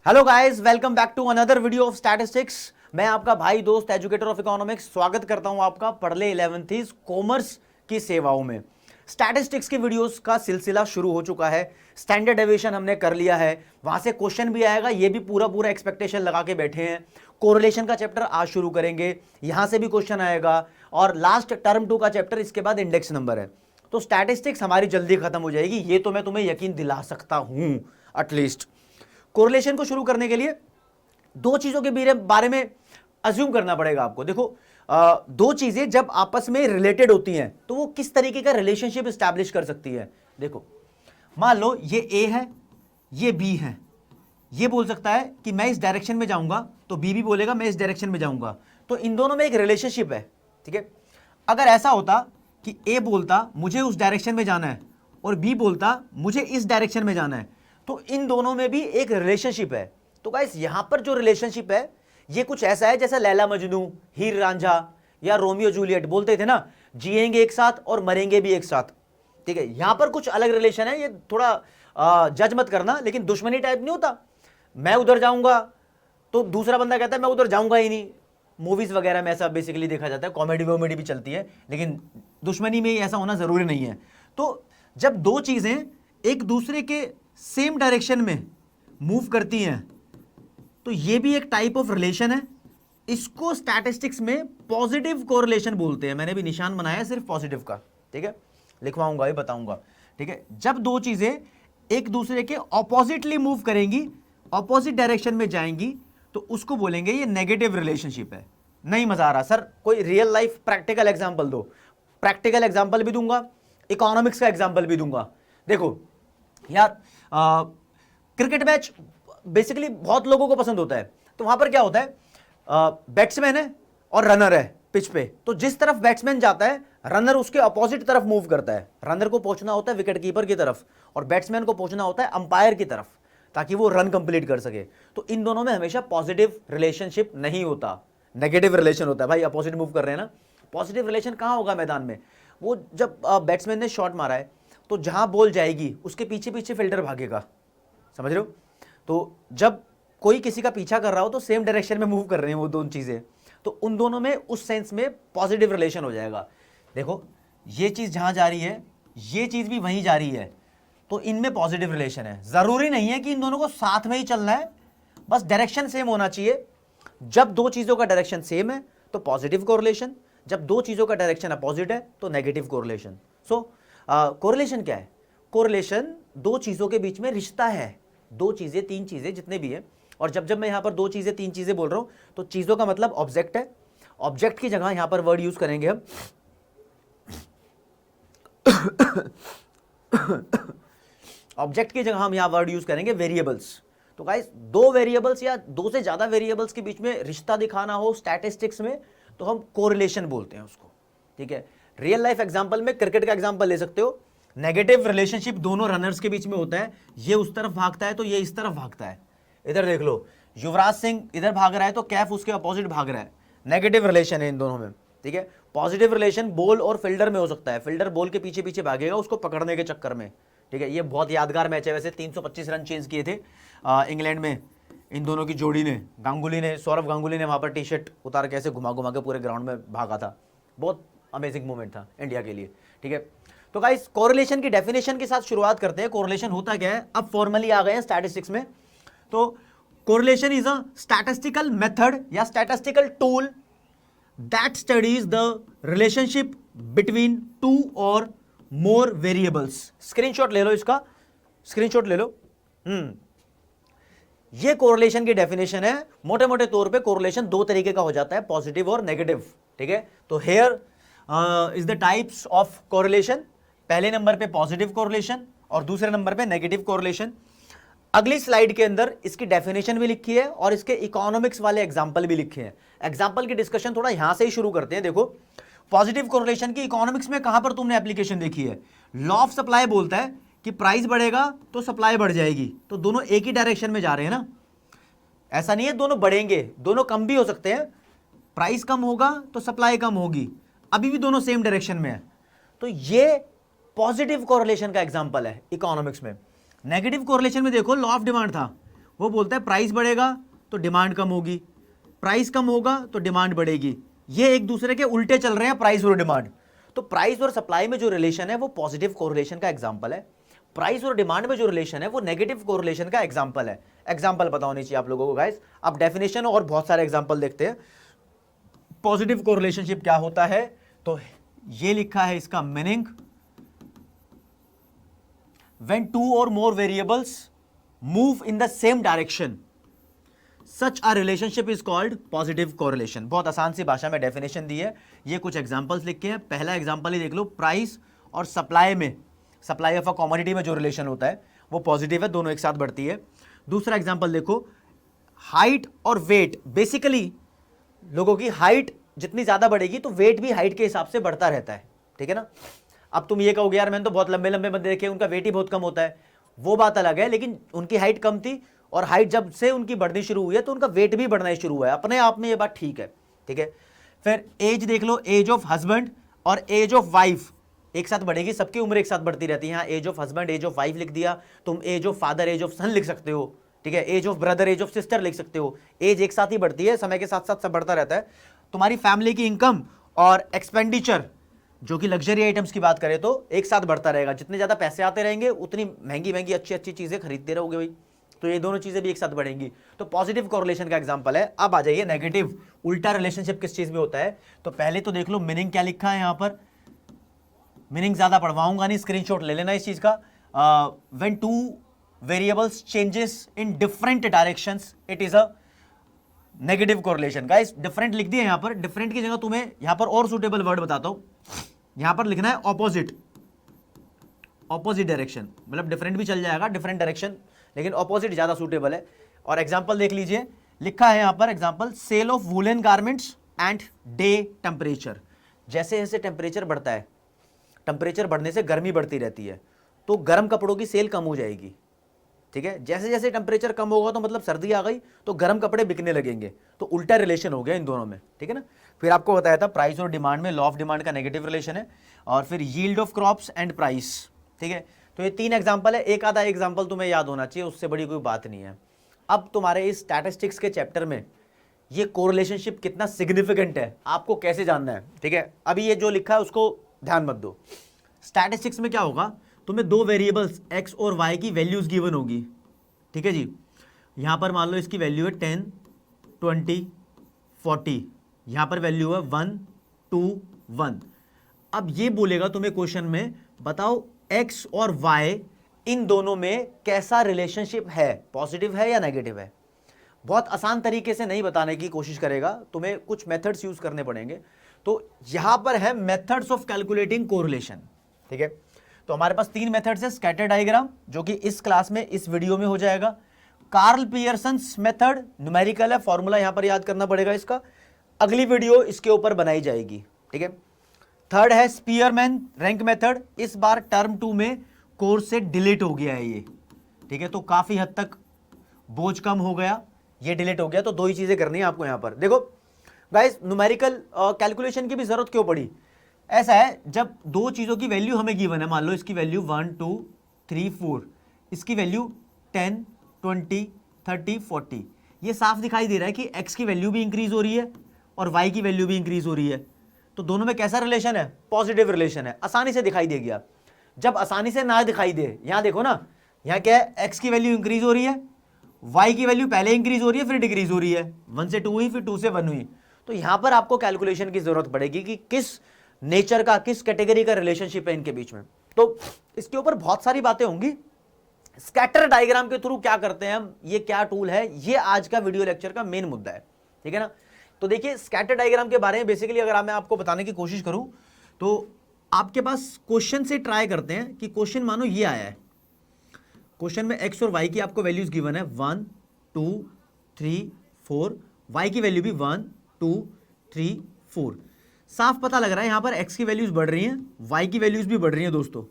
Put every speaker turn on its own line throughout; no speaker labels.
Hello guys, welcome back to another video of statistics. मैं आपका भाई दोस्त एजुकेटर ऑफ इकोनॉमिक्स स्वागत करता हूं आपका पढ़ले 11th कॉमर्स की सेवाओं में। स्टैटिस्टिक्स की वीडियोस का सिलसिला शुरू हो चुका है। स्टैंडर्ड डेविएशन हमने कर लिया है, वहां से क्वेश्चन भी आएगा, ये भी पूरा पूरा एक्सपेक्टेशन लगा के बैठे हैं। कोरिलेशन का चैप्टर आज शुरू करेंगे, यहां से भी क्वेश्चन आएगा, और लास्ट टर्म 2 का चैप्टर, इसके बाद इंडेक्स नंबर है। तो स्टैटिस्टिक्स हमारी जल्दी खत्म हो जाएगी, ये तो मैं तुम्हें यकीन दिला सकता हूं। एटलीस्ट कोरिलेशन को शुरू करने के लिए दो चीजों के बारे में अज्यूम करना पड़ेगा आपको। देखो, दो चीजें जब आपस में रिलेटेड होती हैं तो वो किस तरीके का रिलेशनशिप स्टैब्लिश कर सकती है। देखो, मान लो ये ए है, ये बी है। ये बोल सकता है कि मैं इस डायरेक्शन में जाऊंगा, तो बी भी बोलेगा मैं इस डायरेक्शन में जाऊंगा। तो इन दोनों में एक रिलेशनशिप है, ठीक है। अगर ऐसा होता कि ए बोलता मुझे उस डायरेक्शन में जाना है और बी बोलता मुझे इस डायरेक्शन में जाना है, तो इन दोनों में भी एक रिलेशनशिप है। तो गाइस, यहां पर जो रिलेशनशिप है ये कुछ ऐसा है जैसा लैला मजनू, हीर रांझा या रोमियो जूलियट बोलते थे ना, जिएंगे एक साथ और मरेंगे भी एक साथ, ठीक है। यहां पर कुछ अलग रिलेशन है, ये थोड़ा जज मत करना, लेकिन दुश्मनी टाइप नहीं होता। मैं उधर जाऊंगा तो दूसरा बंदा कहता है मैं उधर जाऊंगा ही नहीं। मूवीज वगैरह में ऐसा बेसिकली देखा जाता है, कॉमेडी वॉमेडी भी चलती है, लेकिन दुश्मनी में ऐसा होना जरूरी नहीं है। तो जब दो चीजें एक दूसरे के सेम डायरेक्शन में मूव करती हैं तो ये भी एक टाइप ऑफ रिलेशन है। इसको स्टैटिस्टिक्स में पॉजिटिव कोरिलेशन बोलते हैं। मैंने भी निशान बनाया सिर्फ पॉजिटिव का, ठीक है, लिखवाऊंगा ये बताऊंगा, ठीक है। जब दो चीजें एक दूसरे के ऑपोजिटली मूव करेंगी, ऑपोजिट डायरेक्शन में जाएंगी, तो उसको बोलेंगे ये नेगेटिव रिलेशनशिप है। नहीं मजा आ रहा सर, कोई रियल लाइफ प्रैक्टिकल एग्जांपल दो। प्रैक्टिकल एग्जांपल भी दूंगा, इकोनॉमिक्स का एग्जांपल भी दूंगा। देखो यार, क्रिकेट मैच बेसिकली बहुत लोगों को पसंद होता है। तो वहां पर क्या होता है, बैट्समैन है और रनर है पिच पे। तो जिस तरफ बैट्समैन जाता है, रनर उसके अपोजिट तरफ मूव करता है। रनर को पहुंचना होता है विकेट कीपर की तरफ और बैट्समैन को पहुंचना होता है अंपायर की तरफ, ताकि वो रन कंप्लीट कर सके। तो इन दोनों में हमेशा पॉजिटिव रिलेशनशिप नहीं होता, नेगेटिव रिलेशन होता है। भाई अपोजिट मूव कर रहे हैं ना, पॉजिटिव रिलेशन कहां होगा मैदान में? वो जब बैट्समैन ने शॉट मारा है तो जहां बॉल जाएगी उसके पीछे पीछे फील्डर भागेगा, समझ रहे हो? तो जब कोई किसी का पीछा कर रहा हो तो सेम डायरेक्शन में मूव कर रहे हैं वो दोनों चीजें, तो उन दोनों में उस सेंस में पॉजिटिव रिलेशन हो जाएगा। देखो, ये चीज जहां जा रही है ये चीज भी वहीं जा रही है, तो इनमें पॉजिटिव रिलेशन है। जरूरी नहीं है कि इन दोनों को साथ में ही चलना है, बस डायरेक्शन सेम होना चाहिए। जब दो चीजों का डायरेक्शन सेम है तो पॉजिटिव कोरिलेशन, जब दो चीजों का डायरेक्शन अपोजिट है तो नेगेटिव कोरिलेशन। सो कोरिलेशन क्या है? कोरिलेशन दो चीजों के बीच में रिश्ता है, दो चीजें तीन चीजें जितने भी है। और जब जब मैं यहां पर दो चीजें तीन चीजें बोल रहा हूं तो चीजों का मतलब ऑब्जेक्ट है। ऑब्जेक्ट की जगह यहां पर वर्ड यूज करेंगे हम ऑब्जेक्ट की जगह हम यहां वर्ड यूज करेंगे वेरिएबल्स। तो गाइस, दो वेरिएबल्स या दो से ज्यादा वेरिएबल्स के बीच में रिश्ता दिखाना हो स्टैटिस्टिक्स में तो हम कोरिलेशन बोलते हैं उसको, ठीक है। रियल लाइफ एग्जांपल में क्रिकेट का एग्जांपल ले सकते हो। नेगेटिव रिलेशनशिप दोनों रनर्स के बीच में होता है, ये उस तरफ भागता है तो ये इस तरफ भागता है। इधर देख लो, युवराज सिंह इधर भाग रहा है तो कैफ उसके अपोजिट भाग रहा है। नेगेटिव रिलेशन है इन दोनों में, ठीक है। पॉजिटिव रिलेशन बॉल और फील्डर में हो सकता है, फील्डर बॉल के पीछे पीछे भागेगा उसको पकड़ने के चक्कर में, ठीक है। ये बहुत यादगार मैच है वैसे, 325 रन चेंज किए थे इंग्लैंड में इन दोनों की जोड़ी ने। गांगुली ने, सौरव गांगुली ने वहां पर टी शर्ट उतार के ऐसे घुमा घुमा के पूरे ग्राउंड में भागा था। बहुत अमेजिंग मोमेंट था इंडिया के लिए, ठीक है। तो गाइस, कोरिलेशन की डेफिनेशन के साथ शुरुआत करते हैं। कोरिलेशन होता क्या है, अब फॉर्मली आ गए हैं स्टैटिस्टिक्स में। तो correlation is a statistical method या statistical tool that studies the relationship between two और मोर वेरिएबल्स। स्क्रीनशॉट ले लो इसका, स्क्रीनशॉट ले लो। ये कोरिलेशन की डेफिनेशन है। मोटे मोटे तौर पे कोरिलेशन दो तरीके का हो जाता है, पॉजिटिव और नेगेटिव, ठीक है। तो here is the types of correlation. पहले नंबर पे पॉजिटिव कोरिलेशन और दूसरे नंबर पे नेगेटिव कोरिलेशन। अगली स्लाइड के अंदर इसकी डेफिनेशन भी लिखी है और इसके इकोनॉमिक्स वाले एग्जांपल भी लिखे हैं। एग्जांपल की डिस्कशन थोड़ा यहां से ही शुरू करते हैं। देखो, पॉजिटिव कोरिलेशन की इकोनॉमिक्स में कहां पर तुमने एप्लीकेशन देखी है? लॉ ऑफ सप्लाई बोलता है कि प्राइस बढ़ेगा तो सप्लाई बढ़ जाएगी, तो दोनों एक ही डायरेक्शन में जा रहे हैं ना। ऐसा नहीं है दोनों बढ़ेंगे, दोनों कम भी हो सकते हैं। प्राइस कम होगा तो सप्लाई कम होगी, अभी भी दोनों सेम डायरेक्शन में है। तो ये पॉजिटिव कोरिलेशन का एग्जांपल है इकोनॉमिक्स में। नेगेटिव कोरिलेशन में देखो, लॉ ऑफ डिमांड था, वो बोलता है प्राइस बढ़ेगा तो डिमांड कम होगी, प्राइस कम होगा तो डिमांड बढ़ेगी। ये एक दूसरे के उल्टे चल रहे हैं, प्राइस और डिमांड। तो प्राइस और सप्लाई में जो रिलेशन है वो पॉजिटिव कोरिलेशन का एग्जांपल है, प्राइस और डिमांड में जो रिलेशन है वो नेगेटिव कोरिलेशन का एग्जांपल है। एग्जांपल पता होनी चाहिए आप लोगों को गाइस। अब डेफिनेशन और बहुत सारे एग्जांपल देखते हैं। पॉजिटिव कोरिलेशनशिप क्या होता है, तो ये लिखा है इसका मीनिंग, व्हेन टू और more variables move in the same direction such a relationship is called positive correlation. बहुत आसान सी भाषा में डेफिनेशन दी है, ये कुछ एग्जांपल्स लिखे हैं। पहला एग्जांपल ही देख लो, प्राइस और सप्लाई में, सप्लाई ऑफ अ कमोडिटी में जो रिलेशन होता है वो पॉजिटिव है, दोनों एक साथ बढ़ती है। दूसरा एग्जांपल देखो, हाइट और वेट, बेसिकली लोगों की हाइट जितनी ज्यादा बढ़ेगी तो वेट भी हाइट के हिसाब से बढ़ता रहता है, ठीक है ना। अब तुम ये कहोगे यार मैंने तो बहुत लंबे लंबे बंदे देखे उनका वेट ही बहुत कम होता है, वो बात अलग है, लेकिन उनकी हाइट कम थी और हाइट जब से उनकी बढ़नी शुरू हुई है तो उनका वेट भी बढ़ना शुरू हुआ है, अपने आप में ये बात ठीक है, ठीक है। फिर एज देख लो, एज ऑफ हस्बैंड और एज ऑफ वाइफ एक साथ बढ़ेगी, सबकी उम्र एक साथ बढ़ती रहती है। यहाँ age of husband, age of wife लिख दिया, तुम age of father, age of son लिख सकते हो, ठीक है, age of brother, age of sister लिख सकते हो। एज एक साथ ही बढ़ती है, समय के साथ साथ सब बढ़ता रहता है। तुम्हारी फैमिली की इनकम और एक्सपेंडिचर, जो कि लग्जरी आइटम्स की बात करें तो एक साथ बढ़ता रहेगा। जितने ज्यादा पैसे आते रहेंगे उतनी महंगी महंगी अच्छी अच्छी चीजें खरीदते रहोगे भाई, तो ये दोनों चीजें भी एक साथ बढ़ेंगी। तो पॉजिटिव कोरिलेशन का एग्जांपल है। अब आ जाइए नेगेटिव, उल्टा रिलेशनशिप किस चीज में होता है। तो पहले तो देख लो मीनिंग क्या लिखा है यहाँ पर, मीनिंग ज्यादा पढ़वाऊंगा नहीं, स्क्रीनशॉट ले लेना इस चीज का। When two variables changes in different directions it is a negative correlation. Guys different लिख दिया यहाँ पर, डिफरेंट की जगह तुम्हें यहाँ पर और सुटेबल वर्ड बताता हूं, यहाँ पर लिखना है ऑपोजिट, ऑपोजिट डायरेक्शन, मतलब डिफरेंट भी चल जाएगा, डिफरेंट डायरेक्शन, लेकिन ऑपोजिट ज्यादा सुटेबल है। और एग्जांपल देख लीजिए, लिखा है यहाँ पर example, sale of woollen garments and day temperature. जैसे जैसे टेम्परेचर बढ़ता है, टेम्परेचर बढ़ने से गर्मी बढ़ती रहती है, तो गर्म कपड़ों की सेल कम हो जाएगी, ठीक है। जैसे जैसे टेम्परेचर कम होगा तो मतलब सर्दी आ गई तो गर्म कपड़े बिकने लगेंगे, तो उल्टा रिलेशन हो गया इन दोनों में, ठीक है ना। फिर आपको बताया था प्राइस और डिमांड में लॉ ऑफ डिमांड का नेगेटिव रिलेशन है। और फिर yield of crops and price, ठीक है। तो ये 3 एग्जांपल है, एक आधा एग्जांपल तुम्हें याद होना चाहिए, उससे बड़ी कोई बात नहीं है। अब तुम्हारे इस स्टैटिस्टिक्स के चैप्टर में ये कोरिलेशनशिप कितना सिग्निफिकेंट है आपको कैसे जानना है, ठीक है। अभी ये जो लिखा है उसको ध्यान मत दो। स्टैटिस्टिक्स में क्या होगा, तुम्हें 2 वेरिएबल्स x और y की वैल्यूज गिवन होगी, ठीक है जी। यहां पर मान लो इसकी वैल्यू है 10, 20, 40, यहां पर वैल्यू है 1, 2, 1। अब ये बोलेगा तुम्हें क्वेश्चन में, बताओ x और y इन दोनों में कैसा रिलेशनशिप है, पॉजिटिव है या नेगेटिव है। बहुत आसान तरीके से नहीं बताने की कोशिश करेगा, तुम्हें कुछ मेथड्स यूज करने पड़ेंगे। तो यहां पर है मेथड्स ऑफ कैलकुलेटिंग कोरिलेशन, ठीक है। तो हमारे पास 3 मेथड्स है, स्कैटर डायग्राम जो कि इस क्लास में इस वीडियो में हो जाएगा, कार्ल पियर्सन्स मेथड न्यूमेरिकल है, फॉर्मूला यहां पर याद करना पड़ेगा इसका, अगली वीडियो इसके ऊपर बनाई जाएगी, ठीक है। थर्ड है स्पीयरमैन रैंक मेथड, इस बार टर्म 2 में कोर्स से डिलीट हो गया है ये, ठीक है। तो काफी हद तक बोझ कम हो गया, ये डिलीट हो गया। तो 2 ही चीजें करनी है आपको यहां पर। देखो गाइस न्यूमेरिकल कैलकुलेशन की भी जरूरत क्यों पड़ी, ऐसा है जब 2 चीजों की वैल्यू हमें गिवन है, मान लो इसकी वैल्यू 1, 2, 3, 4, इसकी वैल्यू 10, 20, 30, 40, ये साफ दिखाई दे रहा है कि x की वैल्यू भी इंक्रीज हो रही है और y की वैल्यू भी इंक्रीज हो रही है। तो दोनों में कैसा रिलेशन है, पॉजिटिव रिलेशन है, आसानी से दिखाई दे गया। जब आसानी से ना दिखाई दे, यहां देखो ना, यहां क्या है, x की वैल्यू इंक्रीज हो रही है, y की वैल्यू पहले इंक्रीज हो रही है फिर डिक्रीज हो रही है, 1 से 2 हुई फिर 2 से 1 हुई। तो यहां पर आपको कैलकुलेशन की जरूरत पड़ेगी कि किस नेचर का, किस कैटेगरी का रिलेशनशिप है इनके बीच में। तो इसके ऊपर बहुत सारी बातें होंगी। स्कैटर डायग्राम के थ्रू क्या करते हैं हम, ये क्या टूल है, ये आज का वीडियो लेक्चर का मेन मुद्दा है, ठीक है ना। तो देखिए स्कैटर डायग्राम के बारे में बेसिकली अगर मैं आपको बताने की कोशिश करूं तो आपके पास क्वेश्चन से ट्राई करते हैं कि क्वेश्चन मानो ये आया है, क्वेश्चन में x और y की आपको वैल्यूज गिवन है 1, 2, 3, 4, y की वैल्यू भी 1, 2, 3, 4। साफ पता लग रहा है यहां पर x की वैल्यूज बढ़ रही हैं, y की वैल्यूज भी बढ़ रही हैं दोस्तों।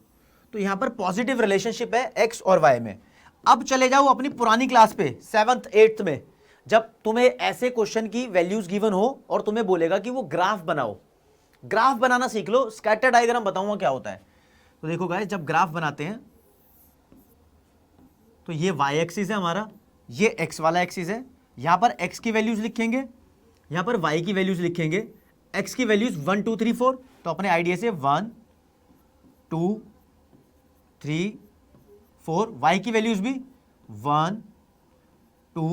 तो यहां पर पॉजिटिव रिलेशनशिप है x और y में। अब चले जाओ अपनी पुरानी क्लास पे 7th 8th में, जब तुम्हें ऐसे क्वेश्चन की वैल्यूज गिवन हो और तुम्हें बोलेगा कि वो ग्राफ बनाओ, ग्राफ बनाना सीख लो। स्कैटर डायग्राम बताऊंगा क्या होता है। तो देखो गाइस, जब ग्राफ बनाते हैं तो ये y एक्सिस है हमारा, ये x वाला एक्सिस है, यहां पर x की वैल्यूज लिखेंगे, यहां पर y की वैल्यूज लिखेंगे। x की वैल्यूज 1 2 3 4, तो अपने आइडिया से 1 2 3 4, y की वैल्यूज भी 1 2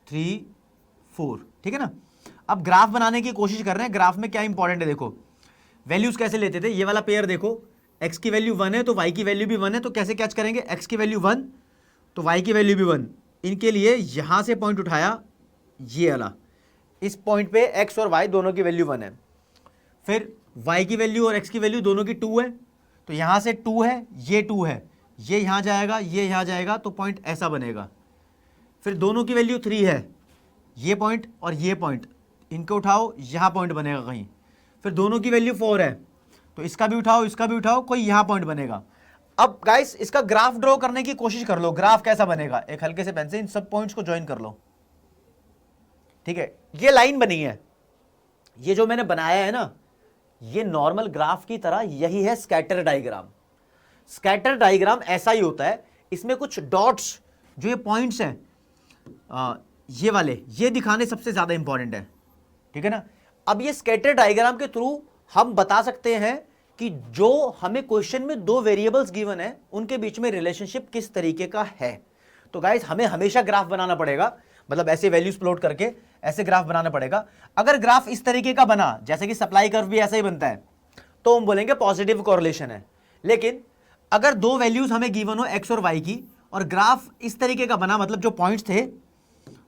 3 4, ठीक है ना। अब ग्राफ बनाने की कोशिश कर रहे हैं। ग्राफ में क्या इंपॉर्टेंट है, देखो वैल्यूज कैसे लेते थे। ये वाला पेयर देखो, x की वैल्यू 1 है तो y की वैल्यू भी 1 है, तो कैसे कैच करेंगे, x की वैल्यू 1 तो y की वैल्यू भी 1। इनके लिए यहां से पॉइंट उठाया, ये वाला, इस पॉइंट पे x और y दोनों की वैल्यू 1 है। फिर y की वैल्यू और x की वैल्यू दोनों की 2 है, तो यहां से 2 है, ये 2 है, ये यहां जाएगा, ये यहां जाएगा, तो पॉइंट ऐसा बनेगा। फिर दोनों की वैल्यू 3 है, ये पॉइंट और ये पॉइंट, इनको उठाओ, यहां पॉइंट बनेगा कहीं। फिर दोनों की वैल्यू 4 है, तो इसका भी उठाओ, इसका भी उठाओ, कोई यहां पॉइंट बनेगा। अब गाइस इसका ग्राफ ड्रॉ करने की कोशिश कर लो। ग्राफ कैसा बनेगा, एक हल्के से पेन से इन सब पॉइंट्स को ज्वाइन कर लो, ठीक है। ये लाइन बनी है, ये जो मैंने बनाया है ना, ये नॉर्मल ग्राफ की तरह यही है स्कैटर डायग्राम। स्कैटर डायग्राम ऐसा ही होता है, इसमें कुछ डॉट्स, जो ये पॉइंट्स हैं ये वाले, ये दिखाने सबसे ज्यादा इंपॉर्टेंट है, ठीक है ना। अब ये स्कैटर डायग्राम के थ्रू हम बता सकते हैं कि जो हमें क्वेश्चन में दो वेरिएबल्स गिवन है उनके बीच में रिलेशनशिप किस तरीके का है। तो गाइस हमें हमेशा ग्राफ बनाना पड़ेगा, मतलब ऐसे वैल्यूज प्लॉट करके ऐसे ग्राफ बनाना पड़ेगा। अगर ग्राफ इस तरीके का बना, जैसे कि सप्लाई कर्व भी ऐसा ही बनता है, तो हम बोलेंगे पॉजिटिव कोरिलेशन है। लेकिन अगर दो वैल्यूज हमें गिवन हो x और y की, और ग्राफ इस तरीके का बना, मतलब जो पॉइंट्स थे,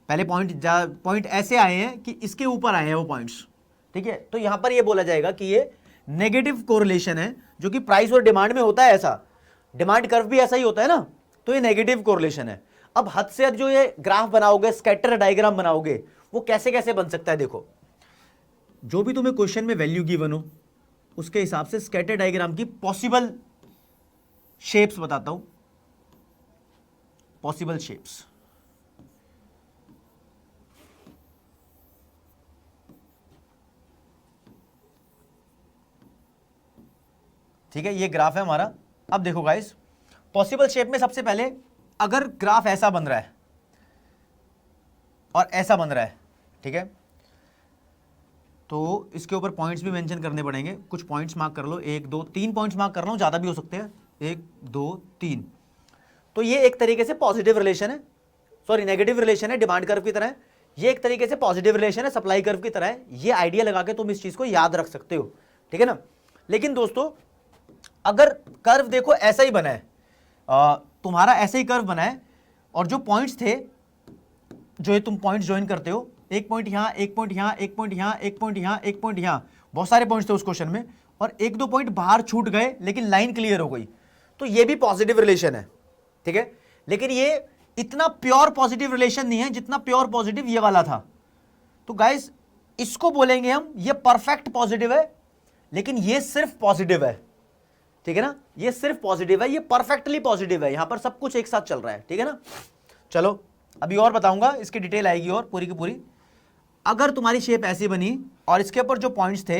पहले पॉइंट ऐसे आए हैं कि इसके ऊपर आए हैं वो पॉइंट्स, ठीक है, तो यहां पर ये बोला जाएगा कि ये नेगेटिव कोरिलेशन है, जो कि प्राइस और डिमांड में होता है। ऐसा डिमांड कर्व भी ऐसा ही होता है ना, तो ये नेगेटिव कोरिलेशन है। अब हद से हद जो ये ग्राफ बनाओगे, स्कैटर डायग्राम बनाओगे, वो कैसे कैसे बन सकता है। देखो, जो भी तुम्हें क्वेश्चन में वैल्यू गिवन हो, उसके हिसाब से स्कैटर डायग्राम की पॉसिबल शेप्स बताता हूं। पॉसिबल शेप्स, ठीक है, ये ग्राफ है हमारा। अब देखो गाइस, पॉसिबल शेप में सबसे पहले अगर ग्राफ ऐसा बन रहा है और ऐसा बन रहा है, ठीक है, तो इसके ऊपर पॉइंट्स भी मेंशन करने पड़ेंगे। कुछ पॉइंट्स मार्क कर लो, 1 2 3 पॉइंट्स मार्क कर लो, ज़्यादा भी हो सकते हैं, 1 2 3। तो ये एक तरीके से पॉजिटिव रिलेशन है, सॉरी नेगेटिव रिलेशन है डिमांड कर्व की तरह है। ये एक तरीके से पॉजिटिव रिलेशन है सप्लाई कर्व की तरह है। ये आइडिया लगा के तुम इस चीज़ को याद रख सकते हो, ठीक है ना। लेकिन दोस्तों, अगर कर्व देखो ऐसा ही बना है, तुम्हारा ऐसे ही कर्व बना है, और जो पॉइंट्स थे, जो ये तुम पॉइंट्स ज्वाइन करते हो, एक पॉइंट यहाँ, एक पॉइंट यहाँ, एक पॉइंट यहाँ, एक पॉइंट यहाँ, एक पॉइंट यहाँ, बहुत सारे पॉइंट्स थे उस क्वेश्चन में, और एक दो पॉइंट बाहर छूट गए लेकिन लाइन क्लियर हो गई, तो ये भी पॉजिटिव रिलेशन है, ठीक है। लेकिन ये इतना प्योर पॉजिटिव रिलेशन नहीं है जितना प्योर पॉजिटिव ये वाला था। तो गाइस इसको बोलेंगे हम, ये परफेक्ट पॉजिटिव है, लेकिन ये सिर्फ पॉजिटिव है, ठीक है ना। ये सिर्फ पॉजिटिव है, ये परफेक्टली पॉजिटिव है, यहां पर सब कुछ एक साथ चल रहा है, ठीक है ना। चलो अभी और बताऊंगा, इसकी डिटेल आएगी और पूरी की पूरी। अगर तुम्हारी शेप ऐसी बनी और इसके ऊपर जो पॉइंट्स थे,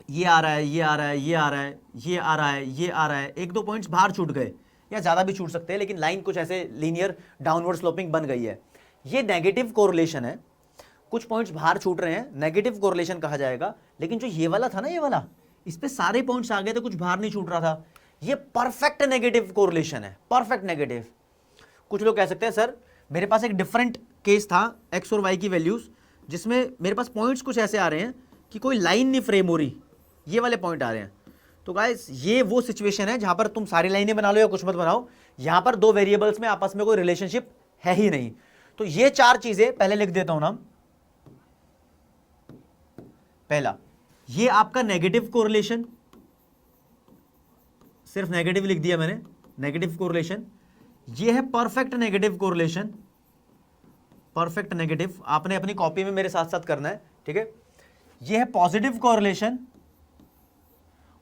ये आ रहा है, ये आ रहा है, ये आ रहा है, ये आ रहा है, ये आ रहा है, एक दो पॉइंट्स बाहर छूट गए या ज्यादा भी छूट सकते हैं, लेकिन लाइन कुछ ऐसे लीनियर डाउनवर्ड स्लोपिंग बन गई है, ये नेगेटिव कोरिलेशन है। कुछ पॉइंट्स बाहर छूट रहे हैं, नेगेटिव कोरिलेशन कहा जाएगा। लेकिन जो ये वाला था ना, ये वाला, इस पे सारे पॉइंट्स आ गए थे, कुछ बाहर नहीं छूट रहा था, ये परफेक्ट नेगेटिव कोरिलेशन है, परफेक्ट नेगेटिव। कुछ लोग कह सकते हैं सर मेरे पास एक डिफरेंट केस था x और y की वैल्यूज, जिसमें मेरे पास पॉइंट्स कुछ ऐसे आ रहे हैं कि कोई लाइन नहीं फ्रेम हो रही, ये वाले पॉइंट आ रहे हैं। तो गाइस ये वो सिचुएशन है जहां पर तुम सारी लाइनें बना लो या कुछ मत बनाओ, यहां पर दो वेरिएबल्स में आपस में कोई रिलेशनशिप है ही नहीं। तो ये चार चीजें पहले लिख देता हूं नाम। पहला, ये आपका नेगेटिव कोरिलेशन, सिर्फ नेगेटिव लिख दिया मैंने, नेगेटिव कोरिलेशन। ये है perfect negative correlation, perfect negative, आपने अपनी कॉपी में मेरे साथ साथ करना है, ठीक है। ये है पॉजिटिव कोरिलेशन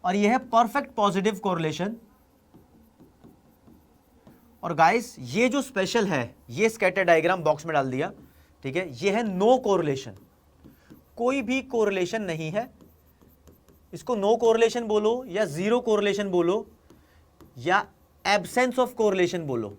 और ये है परफेक्ट पॉजिटिव कोरिलेशन। और गाइस ये जो स्पेशल है, ये स्कैटर डायग्राम बॉक्स में डाल दिया, ठीक है। ये है नो कोरिलेशन, कोई भी कोरिलेशन नहीं है। इसको नो कोरिलेशन बोलो या जीरो कोरिलेशन बोलो या एब्सेंस ऑफ कोरिलेशन बोलो,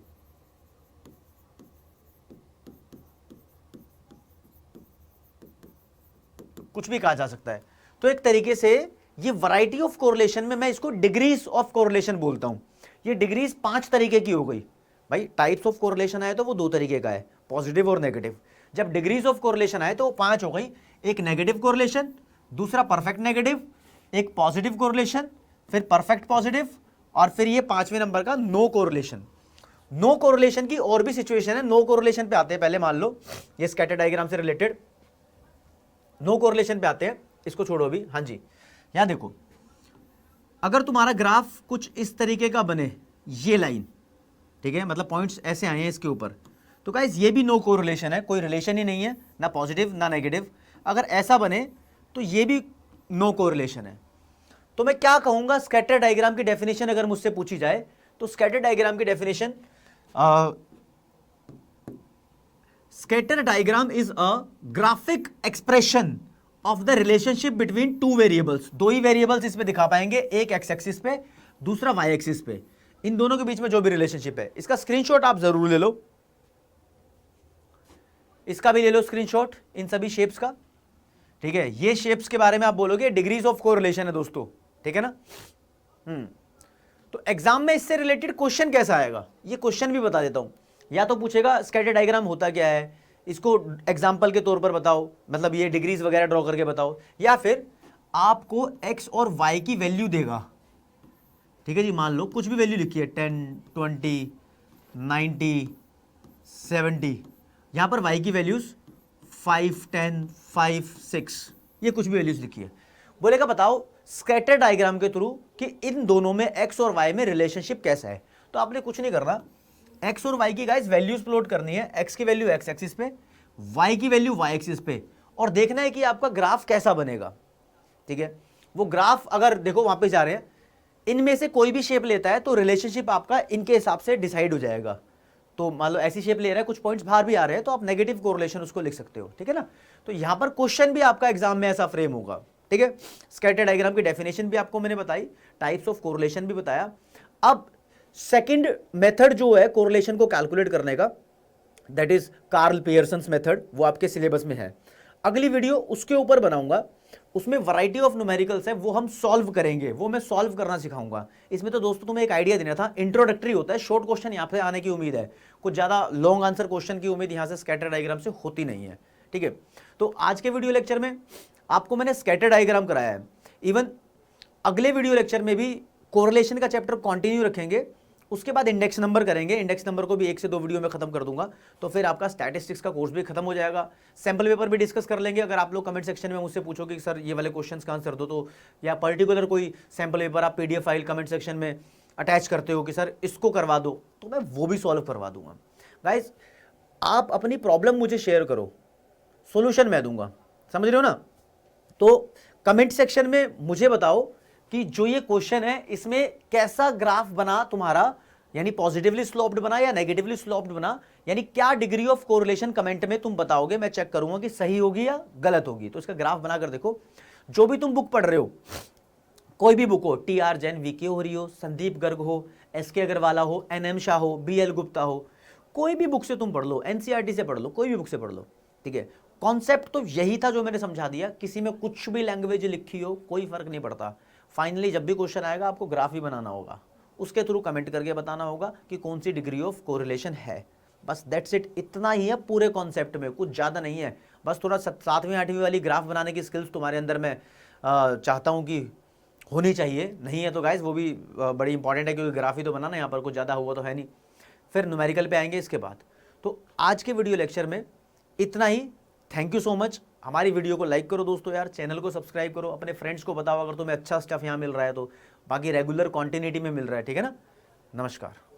कुछ भी कहा जा सकता है। तो एक तरीके से ये वैरायटी ऑफ कोरिलेशन में मैं इसको डिग्रीज ऑफ कोरिलेशन बोलता हूं। ये डिग्रीज 5 तरीके की हो गई भाई। टाइप्स ऑफ कोरिलेशन आए तो वो 2 तरीके का है, पॉजिटिव और नेगेटिव। जब डिग्रीज ऑफ कोरिलेशन आए तो वो 5 हो गई, एक नेगेटिव कोरिलेशन, दूसरा परफेक्ट नेगेटिव, एक पॉजिटिव कोरिलेशन, फिर परफेक्ट पॉजिटिव, और फिर ये 5वें नंबर का नो कोरिलेशन। नो कोरिलेशन की और भी सिचुएशन है, नो कोरिलेशन पे आते हैं। पहले मान लो ये स्कैटर डायग्राम से रिलेटेड नो कोरिलेशन पे आते हैं, इसको छोड़ो अभी। हाँ जी, यहां देखो, अगर तुम्हारा ग्राफ कुछ इस तरीके का बने, ये लाइन, ठीक है, मतलब पॉइंट्स ऐसे आए हैं इसके ऊपर, तो गाइस ये भी नो कोरिलेशन है, कोई रिलेशन ही नहीं है, ना पॉजिटिव ना नेगेटिव। अगर ऐसा बने तो ये भी नो कोरिलेशन है। तो मैं क्या कहूंगा स्कैटर डायग्राम की डेफिनेशन अगर मुझसे पूछी जाए, तो स्कैटर डायग्राम की definition, scatter diagram is a graphic expression of the relationship between 2 variables. 2 he variables इसमें दिखा पाएंगे, एक एक्स एक्सिस पे, दूसरा वाई एक्सिस पे। इन दोनों के बीच में जो भी रिलेशनशिप है, इसका स्क्रीनशॉट आप जरूर ले लो, इसका भी ले लो स्क्रीनशॉट, इन सभी शेप्स का, ठीक है। ये शेप्स के बारे में आप बोलोगे डिग्रीज ऑफ कोरिलेशन है दोस्तों, ठीक है ना। तो एग्जाम में इससे रिलेटेड क्वेश्चन कैसा आएगा, ये क्वेश्चन भी बता देता हूं। या तो पूछेगा स्कैटर डायग्राम होता क्या है, इसको एग्जाम्पल के तौर पर बताओ, मतलब ये डिग्रीज वगैरह ड्रॉ करके बताओ, या फिर आपको एक्स और वाई की वैल्यू देगा, ठीक है जी। मान लो कुछ भी वैल्यू लिखी है, 10, 20, 90, 70, यहां पर वाई की वैल्यूज 5, 10, 5, 6, ये कुछ भी वैल्यूज लिखी है। बोलेगा बताओ स्कैटर डायग्राम के थ्रू कि इन दोनों में एक्स और वाई में रिलेशनशिप कैसा है। तो आपने कुछ नहीं करना, एक्स और वाई की गाइस वैल्यूज प्लॉट करनी है, एक्स की वैल्यू एक्स एक्सिस पे, वाई की वैल्यू वाई एक्सिस पे, और देखना है कि आपका ग्राफ कैसा बनेगा, ठीक है। वो ग्राफ अगर देखो वहां पे जा रहे हैं, इनमें से कोई भी शेप लेता है तो रिलेशनशिप आपका इनके हिसाब से डिसाइड हो जाएगा। तो मान लो ऐसी शेप ले रहा है, कुछ पॉइंट्स बाहर भी आ रहे हैं, तो आप नेगेटिव कोरिलेशन उसको लिख सकते हो, ठीक है ना। तो यहां पर क्वेश्चन भी आपका एग्जाम में ऐसा फ्रेम होगा, ठीक है। स्कैटर डायग्राम की डेफिनेशन भी आपको मैंने बताई, टाइप्स ऑफ कोरिलेशन भी बताया। अब सेकंड मेथड जो है कोरिलेशन को कैलकुलेट करने का, that is Karl Pearson's method, वो आपके सिलेबस में है। अगली वीडियो उसके ऊपर बनाऊंगा, उसमें वैरायटी ऑफ न्यूमेरिकल्स है, वो हम सॉल्व करेंगे, वो मैं सॉल्व करना सिखाऊंगा। इसमें तो दोस्तों तुम्हें एक आइडिया देना था, इंट्रोडक्टरी होता है, शॉर्ट क्वेश्चन यहाँ पे आने की उम्मीद है, कुछ ज्यादा लॉन्ग आंसर क्वेश्चन की उम्मीद यहाँ से स्कैटर डायग्राम से होती नहीं है, ठीक है। तो आज के वीडियो लेक्चर में आपको मैंने स्कैटर डायग्राम कराया है। इवन अगले वीडियो लेक्चर में भी कोरिलेशन का चैप्टर कंटिन्यू रखेंगे, उसके बाद इंडेक्स नंबर करेंगे। इंडेक्स नंबर को भी 1 से 2 वीडियो में खत्म कर दूंगा, तो फिर आपका स्टैटिस्टिक्स का कोर्स भी खत्म हो जाएगा। सैंपल पेपर भी डिस्कस कर लेंगे। अगर आप लोग कमेंट सेक्शन में मुझसे पूछोगे कि सर ये वाले क्वेश्चंस का आंसर दो, तो या पर्टिकुलर कोई सैंपल पेपर आप PDF फाइल कमेंट सेक्शन में अटैच करते हो कि सर इसको करवा दो, तो मैं वो भी सॉल्व करवा दूंगा। गाइज आप अपनी प्रॉब्लम मुझे शेयर करो, सोल्यूशन मैं दूंगा, समझ रहे हो ना। तो कमेंट सेक्शन में मुझे बताओ कि जो ये क्वेश्चन है इसमें कैसा ग्राफ बना तुम्हारा, यानी पॉजिटिवली स्लोप्ड बना या नेगेटिवली स्लोप्ड बना, यानी क्या डिग्री ऑफ कोरिलेशन कमेंट में तुम बताओगे, मैं चेक करूंगा कि सही होगी या गलत होगी। तो इसका ग्राफ बनाकर देखो। जो भी तुम बुक पढ़ रहे हो, कोई भी बुक हो, TR जैन, VK होरी हो, संदीप गर्ग हो, SK अग्रवाला हो, NM शाह हो, BL गुप्ता हो, कोई भी बुक से तुम पढ़ लो, NCERT से पढ़ लो, कोई भी बुक से पढ़ लो, ठीक है। कॉन्सेप्ट तो यही था जो मैंने समझा दिया। किसी में कुछ भी लैंग्वेज लिखी हो कोई फर्क नहीं पड़ता। फाइनली जब भी क्वेश्चन आएगा आपको ग्राफ ही बनाना होगा, उसके थ्रू कमेंट करके बताना होगा कि कौन सी डिग्री ऑफ कोरिलेशन है। बस दैट्स इट, इतना ही है पूरे कॉन्सेप्ट में, कुछ ज़्यादा नहीं है। बस थोड़ा 7वीं 8वीं वाली ग्राफ बनाने की स्किल्स तुम्हारे अंदर मैं चाहता हूँ कि होनी चाहिए। नहीं है तो गाइज वो भी बड़ी इंपॉर्टेंट है, क्योंकि ग्राफ ही तो बनाना, यहाँ पर कुछ ज़्यादा हुआ तो है नहीं। फिर न्यूमेरिकल पे आएंगे इसके बाद। तो आज के वीडियो लेक्चर में इतना ही। Thank you so much. हमारी वीडियो को लाइक करो दोस्तों यार, चैनल को सब्सक्राइब करो, अपने फ्रेंड्स को बताओ अगर तुम्हें अच्छा स्टफ यहाँ मिल रहा है तो, बाकी रेगुलर कॉन्टिन्यूटी में मिल रहा है, ठीक है ना। नमस्कार।